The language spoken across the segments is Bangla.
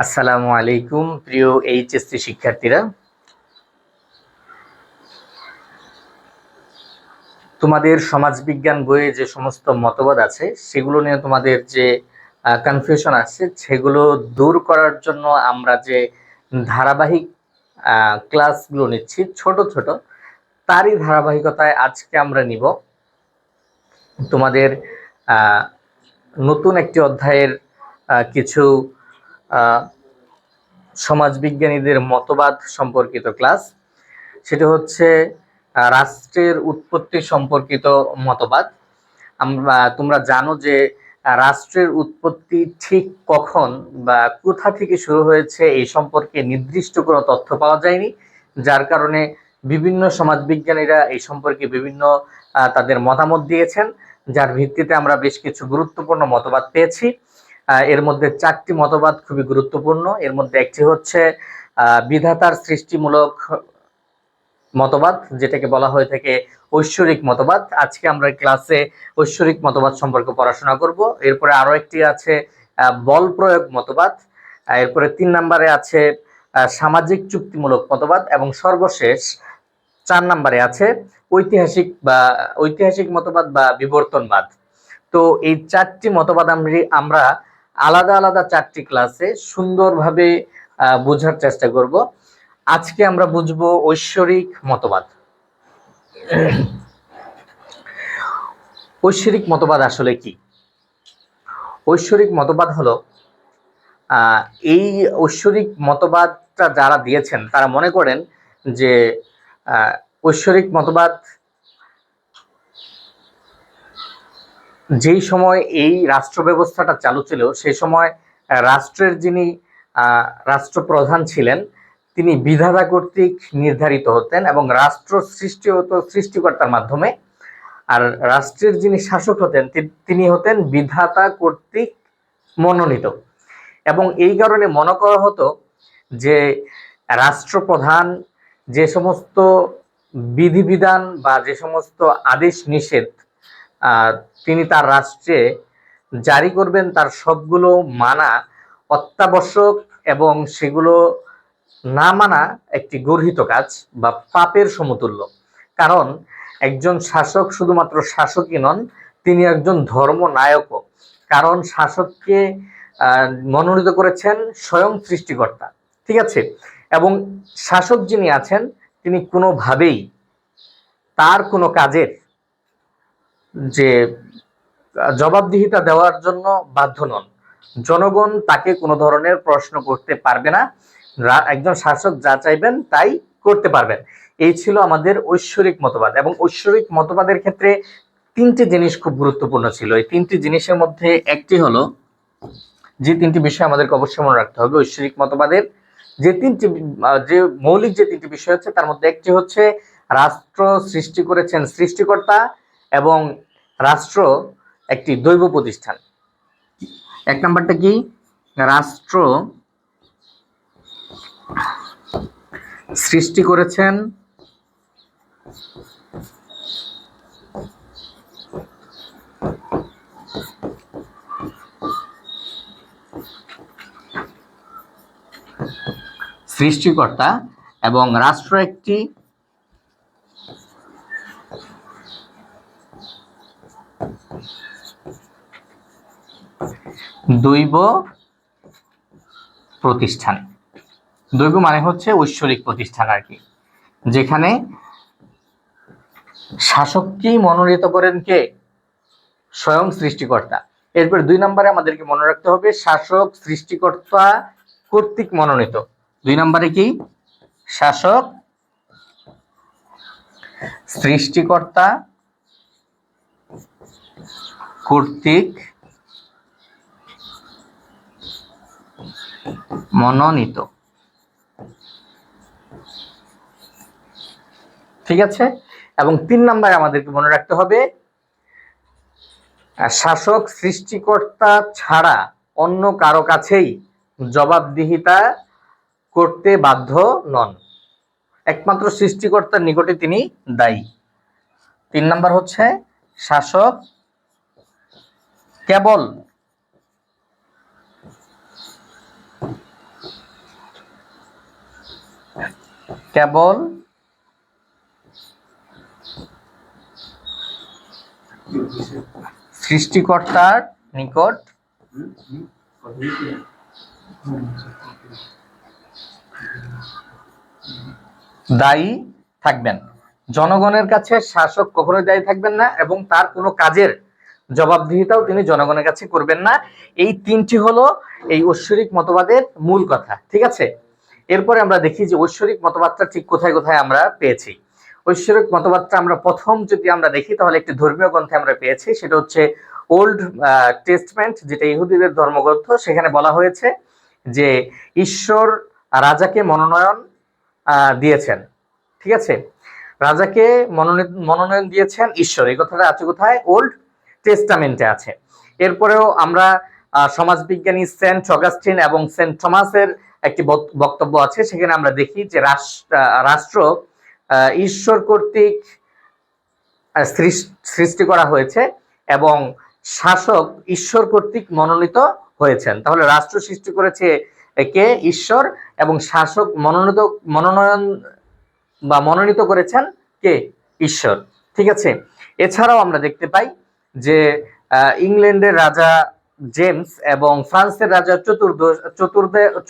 আসসালামু আলাইকুম প্রিয় এইচএসসি শিক্ষার্থীরা, তোমাদের সমাজবিজ্ঞান বইয়ে যে সমস্ত মতবাদ আছে সেগুলো নিয়ে তোমাদের যে কনফিউশন আছে সেগুলো দূর করার জন্য আমরা যে ধারাবাহিক ক্লাসগুলো নিচ্ছি ছোট ছোট, তারই ধারাবাহিকতায় আজকে আমরা নিব তোমাদের নতুন একটি অধ্যায়ের কিছু সমাজবিজ্ঞানীদের মতবাদ সম্পর্কিত ক্লাস। সেটা হচ্ছে রাষ্ট্রের উৎপত্তি সম্পর্কিত মতবাদ। তোমরা জানো যে রাষ্ট্রের উৎপত্তি ঠিক কখন বা কোথা থেকে শুরু হয়েছে এই সম্পর্কে নির্দিষ্ট কোনো তথ্য পাওয়া যায়নি, যার কারণে বিভিন্ন সমাজবিজ্ঞানীরা এই সম্পর্কে বিভিন্ন তাদের মতামত দিয়েছেন, যার ভিত্তিতে আমরা বেশ কিছু গুরুত্বপূর্ণ মতবাদ পেয়েছি। এর মধ্যে 4টি মতবাদ খুবই গুরুত্বপূর্ণ। এর মধ্যে একটি হচ্ছে বিধাতার সৃষ্টিমূলক মতবাদ, যেটাকে বলা হয়ে থাকে ঐশ্বরিক মতবাদ। আজকে আমরা ক্লাসে ঐশ্বরিক মতবাদ সম্পর্কে পড়াশোনা করব। এরপরে আরো একটি আছে বল প্রয়োগ মতবাদ। এরপরে 3 নম্বরে আছে সামাজিক চুক্তিমূলক মতবাদ এবং সর্বশেষ 4 নম্বরে আছে ঐতিহাসিক মতবাদ বা বিবর্তনবাদ। তো এই 4টি মতবাদ আমরা আলাদা আলাদা 4টি ক্লাসে সুন্দরভাবে বোঝার চেষ্টা করব। আজকে আমরা বুঝবো ঐশ্বরিক মতবাদ। ঐশ্বরিক মতবাদ আসলে কি? ঐশ্বরিক মতবাদ হলো এই ঐশ্বরিক মতবাদটা যারা দিয়েছেন তারা মনে করেন যে ঐশ্বরিক মতবাদ যেই সময় এই রাষ্ট্র ব্যবস্থাটা চালু ছিল সেই সময় রাষ্ট্রের যিনি রাষ্ট্রপ্রধান ছিলেন তিনি বিধাতা কর্তৃক নির্ধারিত হতেন এবং রাষ্ট্র সৃষ্টি হতো সৃষ্টিকর্তার মাধ্যমে। আর রাষ্ট্রের যিনি শাসক হতেন তিনি হতেন বিধাতা কর্তৃক মনোনীত। এবং এই কারণে মনে করা হতো যে রাষ্ট্রপ্রধান যে সমস্ত বিধিবিধান বা যে সমস্ত আদেশ নিষেধ তিনি তার রাষ্ট্রে জারি করবেন তার সবগুলো মানা অত্যাবশ্যক এবং সেগুলো না মানা একটি গর্হিত কাজ বা পাপের সমতুল্য। কারণ একজন শাসক শুধুমাত্র শাসকই নন, তিনি একজন ধর্মনায়কও। কারণ শাসককে মনোনীত করেছেন স্বয়ং সৃষ্টিকর্তা, ঠিক আছে? এবং শাসক যিনি আছেন তিনি কোনোভাবেই তার কোনো কাজের যে জবাবদিহিতা দেওয়ার জন্য বাধ্য নন। জনগণ তাকে কোনো ধরনের প্রশ্ন করতে পারবে না। একজন শাসক যা চাইবেন তাই করতে পারবেন। এই ছিল আমাদের ঐশ্বরিক মতবাদ। এবং ঐশ্বরিক মতবাদের ক্ষেত্রে 3টি জিনিস খুব গুরুত্বপূর্ণ ছিল। এই 3টি জিনিসের মধ্যে একটি হলো, যে 3টি বিষয় আমাদেরকে অবশ্যই মনে রাখতে হবে ঐশ্বরিক মতবাদের যে মৌলিক যে 3টি বিষয় হচ্ছে তার মধ্যে একটি হচ্ছে রাষ্ট্র সৃষ্টি করেছেন সৃষ্টিকর্তা এবং রাষ্ট্র একটি দৈব প্রতিষ্ঠান। 1 নাম্বারটা কি? রাষ্ট্র সৃষ্টি করেছেন সৃষ্টিকর্তা এবং রাষ্ট্র একটি দৈব প্রতিষ্ঠান। দৈব মানে হচ্ছে ঐশ্বরিক প্রতিষ্ঠান আর কি, যেখানে শাসককেই মনোনীত করেন কে? স্বয়ং সৃষ্টিকর্তা। এরপর 2 নম্বরে আমাদেরকে মনে রাখতে হবে শাসক সৃষ্টিকর্তা কর্তৃক মনোনীত। 2 নম্বরে কি? শাসক সৃষ্টিকর্তা কর্তৃক মনোনীত। ঠিক আছে? এবং 3 নম্বরে আমাদেরকে মনে রাখতে হবে শাসক সৃষ্টিকর্তা ছাড়া অন্য কারো কাছেই জবাবদিহিতা করতে বাধ্য নন, একমাত্র সৃষ্টিকর্তার নিকটে তিনি দায়ী। 3 নম্বর হচ্ছে শাসক কেবল কেবল সৃষ্টিকর্তার নিকট দায়ী থাকবেন। জনগণের কাছে শাসক কখনোই দায়ী থাকবেন না এবং তার কোনো কাজের জবাবদিহিতাও তিনি জনগণের কাছে করবেন না। এই তিনটি হলো এই ঐশ্বরিক মতবাদের মূল কথা, ঠিক আছে। এরপরে আমরা দেখি যে ঐশ্বরিক মতবাদটা ঠিক কোথায় কোথায় আমরা পেয়েছি। ঐশ্বরিক মতবাদটা আমরা প্রথম যদি আমরা দেখি তাহলে একটি ধর্মীয় গ্রন্থে আমরা পেয়েছি, সেটা হচ্ছে ওল্ড টেস্টমেন্ট, যেটা ইহুদিদের ধর্মগ্রন্থ। সেখানে বলা হয়েছে যে ঈশ্বর রাজাকে মনোনয়ন দিয়েছেন, ঠিক আছে, রাজাকে মনোনয়ন দিয়েছেন ঈশ্বর। এই কথাটা আছে কোথায়? ওল্ড টেস্টামেন্টে আছে। এরপরেও আমরা সমাজবিজ্ঞানী সেন্ট অগাস্টিন এবং সেন্ট থমাসের একটি বক্তব্য আছে, সেখানে আমরা দেখি যে রাষ্ট্র ঈশ্বর কর্তৃক সৃষ্টি করা হয়েছে এবং শাসক ঈশ্বর কর্তৃক মনোনীত হয়েছেন। তাহলে রাষ্ট্র সৃষ্টি করেছে কে? ঈশ্বর, এবং শাসক মনোনীত করেছেন কে? ঈশ্বর, ঠিক আছে। এছাড়াও আমরা দেখতে পাই যে ইংল্যান্ডের রাজা জেমস এবং ফ্রান্সের রাজা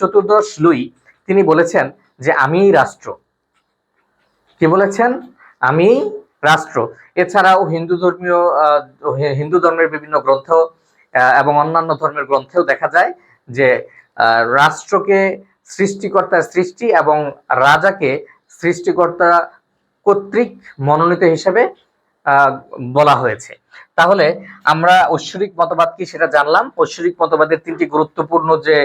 চতুর্দশ লুই, তিনি বলেছেন যে আমিই রাষ্ট্র। কি বলেছেন? আমি রাষ্ট্র। এছাড়াও হিন্দু ধর্মের বিভিন্ন গ্রন্থ এবং অন্যান্য ধর্মের গ্রন্থেও দেখা যায় যে রাষ্ট্রকে সৃষ্টিকর্তার সৃষ্টি এবং রাজাকে সৃষ্টিকর্তা কর্তৃক মনোনীত হিসেবে বলা হয়েছে। তাহলে আমরা ঐশ্বরিক মতবাদ কি সেটা জানলাম, ঐশ্বরিক মতবাদের তিনটি গুরুত্বপূর্ণ যে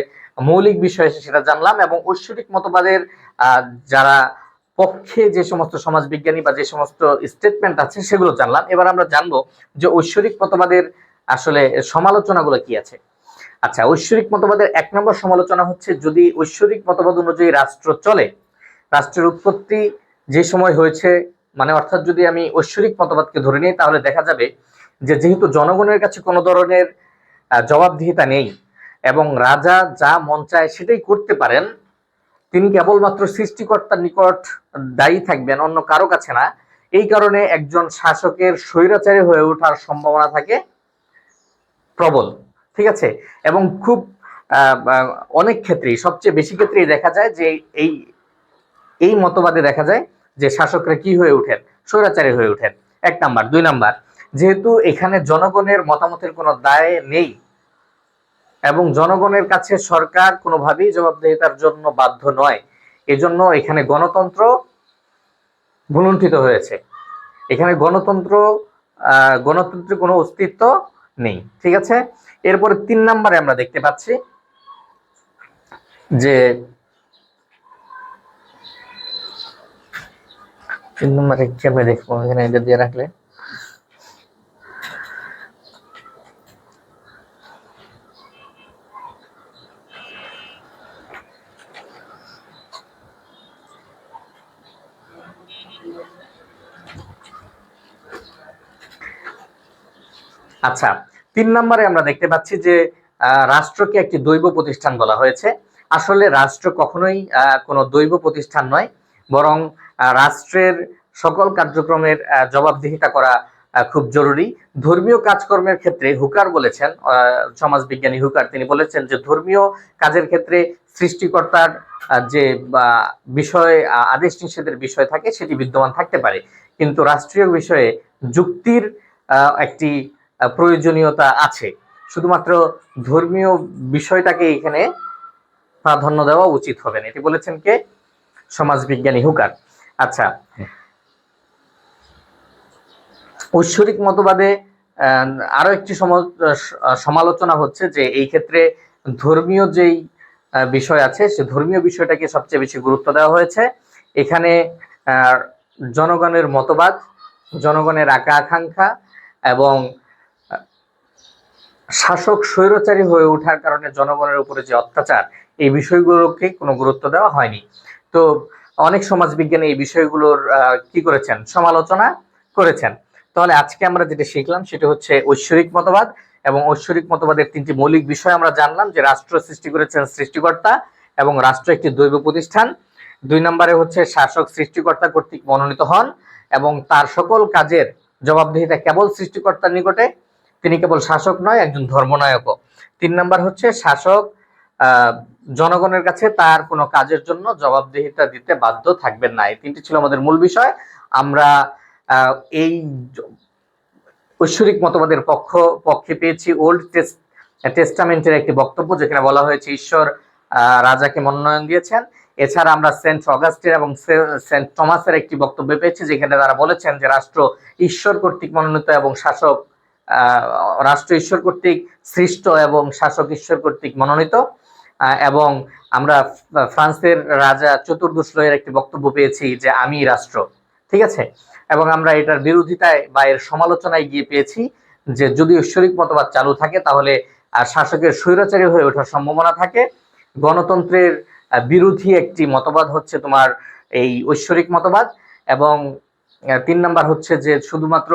মৌলিক বিষয় সেটা জানলাম, এবং ঐশ্বরিক মতবাদের যারা পক্ষে যে সমস্ত সমাজবিজ্ঞানী বা যে সমস্ত স্টেটমেন্ট আছে সেগুলো জানলাম। এবার আমরা জানবো যে ঐশ্বরিক মতবাদের আসলে সমালোচনাগুলো কি আছে। আচ্ছা, ঐশ্বরিক মতবাদের 1 নম্বর সমালোচনা হচ্ছে, যদি ঐশ্বরিক মতবাদ অনুযায়ী রাষ্ট্র চলে, রাষ্ট্রের উৎপত্তি যে সময় হয়েছে, মানে অর্থাৎ যদি আমি ঐশ্বরিক মতবাদকে ধরে নিই, তাহলে দেখা যাবে যে যেহেতু জনগণের কাছে কোনো ধরনের জবাবদিহিতা নেই এবং রাজা যা মন চায় সেটাই করতে পারেন, তিনি কেবলমাত্র সৃষ্টিকর্তার নিকট দায়ী থাকবেন, অন্য কারো কাছে না। এই কারণে একজন শাসকের স্বৈরাচারী হয়ে ওঠার সম্ভাবনা থাকে প্রবল, ঠিক আছে। এবং খুব অনেক ক্ষেত্রেই, সবচেয়ে বেশি ক্ষেত্রেই দেখা যায় যে এই মতবাদে দেখা যায় যে শাসকরা কি হয়ে ওঠেন? স্বৈরাচারী হয়ে ওঠেন। 1 নাম্বার। 2 নাম্বার, যেহেতু এখানে জনগণের মতামতের কোনো দায় নেই এবং জনগণের কাছে সরকার কোনোভাবেই জবাবদিহিতার জন্য বাধ্য নয়, এজন্য এখানে গণতন্ত্র ভুলুণ্ঠিত হয়েছে। এখানে গণতন্ত্রের কোনো অস্তিত্ব নেই, ঠিক আছে। এরপরে 3 নম্বরে আমরা দেখতে পাচ্ছি যে 3 নম্বরে কি আমরা দেখবো, এখানে এটা দিয়ে রাখলে আচ্ছা, 3 নম্বরে আমরা দেখতে পাচ্ছি যে রাষ্ট্রকে একটি দৈব প্রতিষ্ঠান বলা হয়েছে। আসলে রাষ্ট্র কখনোই কোনো দৈব প্রতিষ্ঠান নয়, বরং রাষ্ট্রের সকল কার্যক্রমের জবাবদিহিতা করা খুব জরুরি। ধর্মীয় কাজকর্মের ক্ষেত্রে হুকার বলেছেন, সমাজবিজ্ঞানী হুকার, তিনি বলেছেন যে ধর্মীয় কাজের ক্ষেত্রে সৃষ্টিকর্তার যে বিষয়, আদেশ নিষেধের বিষয় থাকে সেটি বিদ্যমান থাকতে পারে, কিন্তু রাষ্ট্রীয় বিষয়ে যুক্তির একটি প্রয়োজনীয়তা আছে। শুধুমাত্র ধর্মীয় বিষয়টাকে এখানে প্রাধান্য দেওয়া উচিত হবে না, এটি বলেছেন কে? সমাজবিজ্ঞানী হুকার। আচ্ছা, ঐশ্বরিক মতবাদে আরো একটি সমালোচনা হচ্ছে যে এই ক্ষেত্রে ধর্মীয় যেই বিষয় আছে সে ধর্মীয় বিষয়টাকে সবচেয়ে বেশি গুরুত্ব দেওয়া হয়েছে। এখানে জনগণের মতবাদ, জনগণের আকাঙ্ক্ষা এবং শাসক স্বৈরাচারী হয়ে ওঠার কারণে জনগণের উপরে যে অত্যাচার, এই বিষয়গুলোকে কোনো গুরুত্ব দেওয়া হয়নি। তো অনেক সমাজবিজ্ঞানী এই বিষয়গুলোর কি করেছেন? সমালোচনা করেছেন। তাহলে আজকে আমরা যেটা শিখলাম সেটা হচ্ছে ঐশ্বরিক মতবাদ, এবং ঐশ্বরিক মতবাদের 3টি মৌলিক বিষয় আমরা জানলাম, যে রাষ্ট্র সৃষ্টি করেছেন সৃষ্টিকর্তা এবং রাষ্ট্র একটি দৈব প্রতিষ্ঠান, 2 নম্বরে হচ্ছে শাসক সৃষ্টিকর্তা কর্তৃক মনোনীত হন এবং তার সকল কাজের জবাবদিহিতা কেবল সৃষ্টিকর্তার নিকটে, তিনি কেবল শাসক নয়, একজন ধর্মনায়কও। 3 নম্বর হচ্ছে শাসক জনগণের কাছে তার কোনো কাজের জন্য জবাবদিহিতা দিতে বাধ্য থাকবেন না। এই 3টি ছিল আমাদের মূল বিষয়। আমরা এই ঐশ্বরিক মতবাদের পক্ষে পেয়েছি ওল্ড টেস্টামেন্টের একটি বক্তব্য, যেখানে বলা হয়েছে ঈশ্বর রাজাকে মনোনয়ন দিয়েছেন। এছাড়া আমরা সেন্ট অগাস্টিন এবং সেন্ট টমাসের একটি বক্তব্য পেয়েছি, যেখানে তারা বলেছেন যে রাষ্ট্র ঈশ্বর কর্তৃক মনোনীত এবং শাসক রাষ্ট্র ঈশ্বর কর্তৃক সৃষ্ট এবং শাসক ঈশ্বর কর্তৃক মনোনীত। এবং আমরা ফ্রান্সের রাজা চতুর্দশ লয়ের একটি বক্তব্য পেয়েছি যে আমি রাষ্ট্র, ঠিক আছে। এবং আমরা এটার বিরোধিতায় বা এর সমালোচনায় গিয়ে পেয়েছি যে যদি ঐশ্বরিক মতবাদ চালু থাকে তাহলে শাসকের স্বৈরাচারী হয়ে ওঠার সম্ভাবনা থাকে। গণতন্ত্রের বিরোধী একটি মতবাদ হচ্ছে তোমার এই ঐশ্বরিক মতবাদ। এবং 3 নাম্বার হচ্ছে যে শুধুমাত্র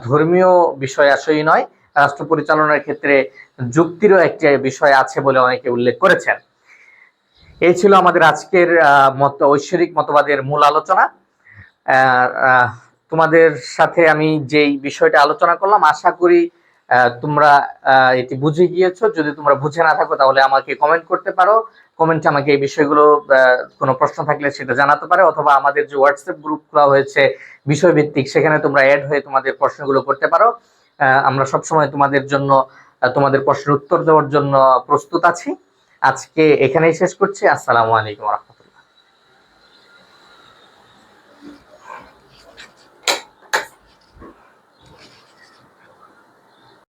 ধর্মীয় বিষয় আশয়ই নয়, রাষ্ট্র পরিচালনার ক্ষেত্রে যুক্তিরও একটি বিষয় আছে বলে অনেকে উল্লেখ করেছেন। এই ছিল আমাদের আজকের ঐশ্বরিক মতবাদের মূল আলোচনা। তোমাদের সাথে আমি যেই বিষয়টা আলোচনা করলাম, আশা করি তোমরা এটি বুঝে গিয়েছো। যদি তোমরা বুঝে না থাকো তাহলে আমাকে কমেন্ট করতে পারো, কমেন্টে আমাকে এই বিষয়গুলো কোনো প্রশ্ন থাকলে সেটা জানাতে পারো, অথবা আমাদের যে হোয়াটসঅ্যাপ গ্রুপ খোলা হয়েছে বিষয়ভিত্তিক, সেখানে তোমরা অ্যাড হয়ে তোমাদের প্রশ্নগুলো করতে পারো। আমরা সবসময় তোমাদের জন্য তোমাদের প্রশ্নের উত্তর দেওয়ার জন্য প্রস্তুত আছি। আজকে এখানেই শেষ করছি। আসসালামু আলাইকুম।